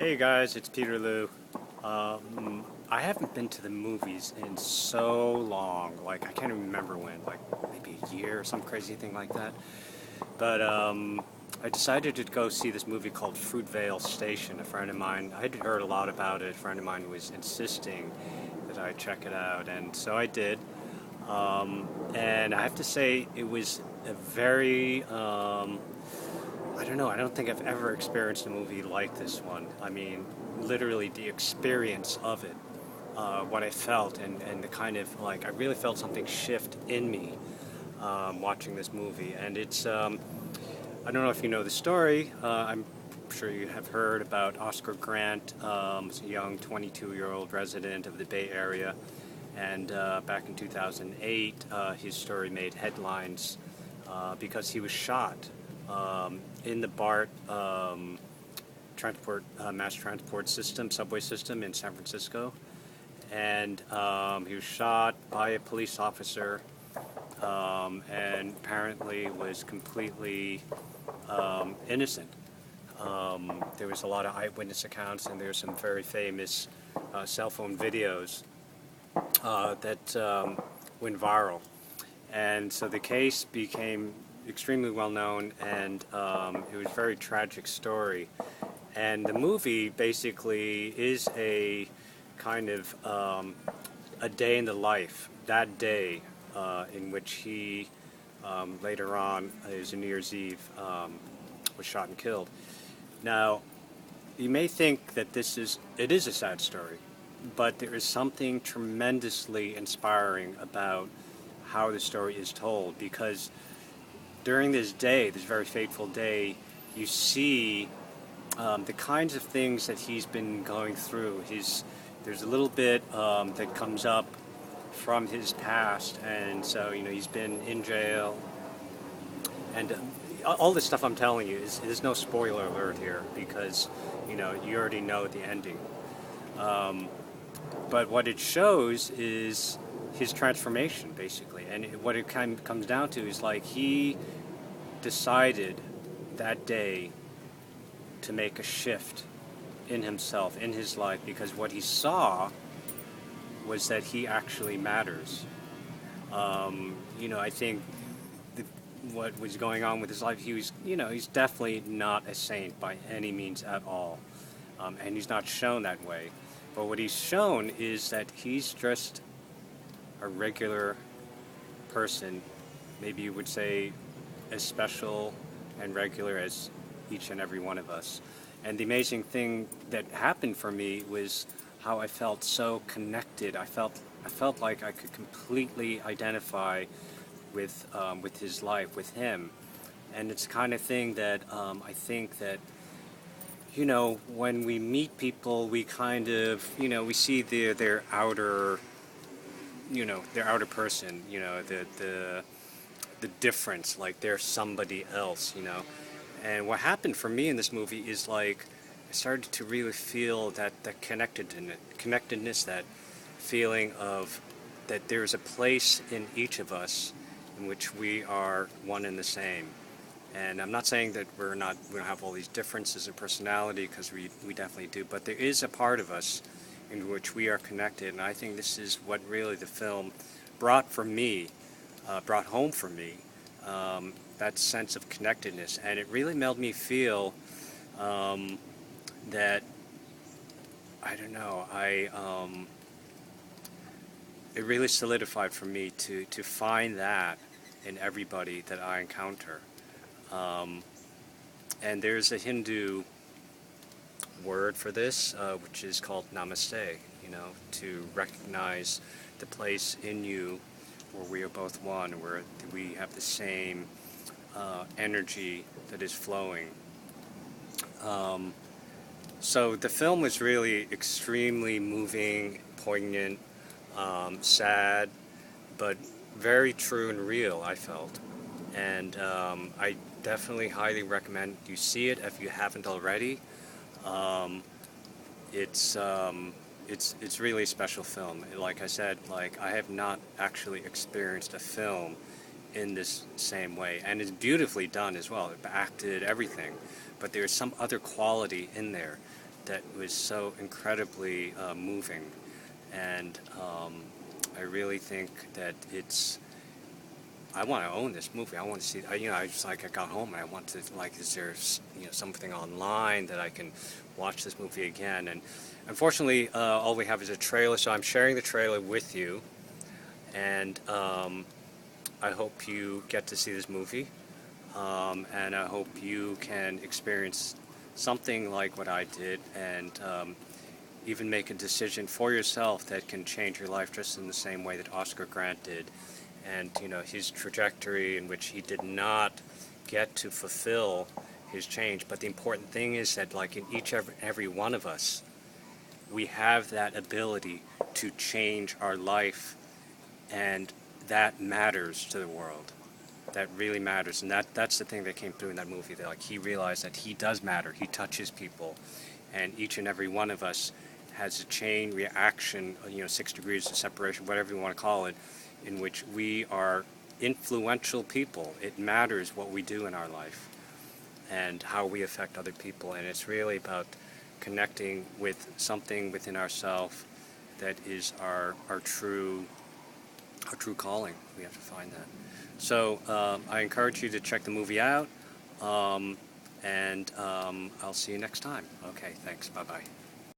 Hey guys, it's Peter Lou. I haven't been to the movies in so long, like I can't even remember when, like maybe a year or some crazy thing like that. But I decided to go see this movie called Fruitvale Station. A friend of mine, I had heard a lot about it. A friend of mine was insisting that I check it out, and so I did. And I have to say, it was a very I don't know. I don't think I've ever experienced a movie like this one. I mean, literally the experience of it, what I felt, and the kind of like I really felt something shift in me watching this movie. And I don't know if you know the story. I'm sure you have heard about Oscar Grant, was a young 22-year-old resident of the Bay Area. And back in 2008, his story made headlines because he was shot in the BART mass transport system, subway system in San Francisco. And he was shot by a police officer and apparently was completely innocent. There was a lot of eyewitness accounts, and there's some very famous cell phone videos that went viral. And so the case became extremely well known, and it was a very tragic story. And the movie basically is a kind of a day in the life, that day in which he later on, it was a New Year's Eve, was shot and killed. Now, you may think that it is a sad story, but there is something tremendously inspiring about how the story is told, because during this day, this very fateful day, you see the kinds of things that he's been going through. There's a little bit that comes up from his past, and so he's been in jail, and all this stuff I'm telling you there's no spoiler alert here, because you already know the ending. But what it shows is his transformation, basically. And what it kind of comes down to is like he decided that day to make a shift in himself, in his life, because what he saw was that he actually matters. I think what was going on with his life, he's definitely not a saint by any means at all. And he's not shown that way. But what he's shown is that he's just a regular person, maybe you would say as special and regular as each and every one of us. And the amazing thing that happened for me was how I felt so connected. I felt like I could completely identify with his life, with him. And it's the kind of thing that I think that when we meet people, we kind of we see their outer their outer person, the difference, like they're somebody else. And what happened for me in this movie is like I started to really feel that connectedness, that feeling of that there's a place in each of us in which we are one and the same. And I'm not saying that we don't have all these differences in personality, because we definitely do, but there is a part of us in which we are connected. And I think this is what really the film brought home for me, that sense of connectedness. And it really made me feel that, I don't know, it really solidified for me to find that in everybody that I encounter. And there's a Hindu word for this, which is called namaste, to recognize the place in you where we are both one, where we have the same energy that is flowing. So the film was really extremely moving, poignant, sad, but very true and real, I felt. And I definitely highly recommend you see it if you haven't already. It's really a special film. Like I said, like I have not actually experienced a film in this same way, and it's beautifully done as well. It acted everything, but there's some other quality in there that was so incredibly moving, and I really think that I want to own this movie. I want to see. I just I got home and I want to is there something online that I can watch this movie again? And unfortunately, all we have is a trailer, so I'm sharing the trailer with you, and I hope you get to see this movie, and I hope you can experience something like what I did, and even make a decision for yourself that can change your life just in the same way that Oscar Grant did. And his trajectory in which he did not get to fulfill his change. But the important thing is that in each every one of us, we have that ability to change our life, and that matters to the world. That really matters, and that's the thing that came through in that movie. That he realized that he does matter. He touches people, and each and every one of us has a chain reaction. 6 degrees of separation, whatever you want to call it, in which we are influential people. It matters what we do in our life and how we affect other people, and it's really about connecting with something within ourselves that is our true calling. We have to find that. So I encourage you to check the movie out, and I'll see you next time. Okay, thanks. Bye-bye.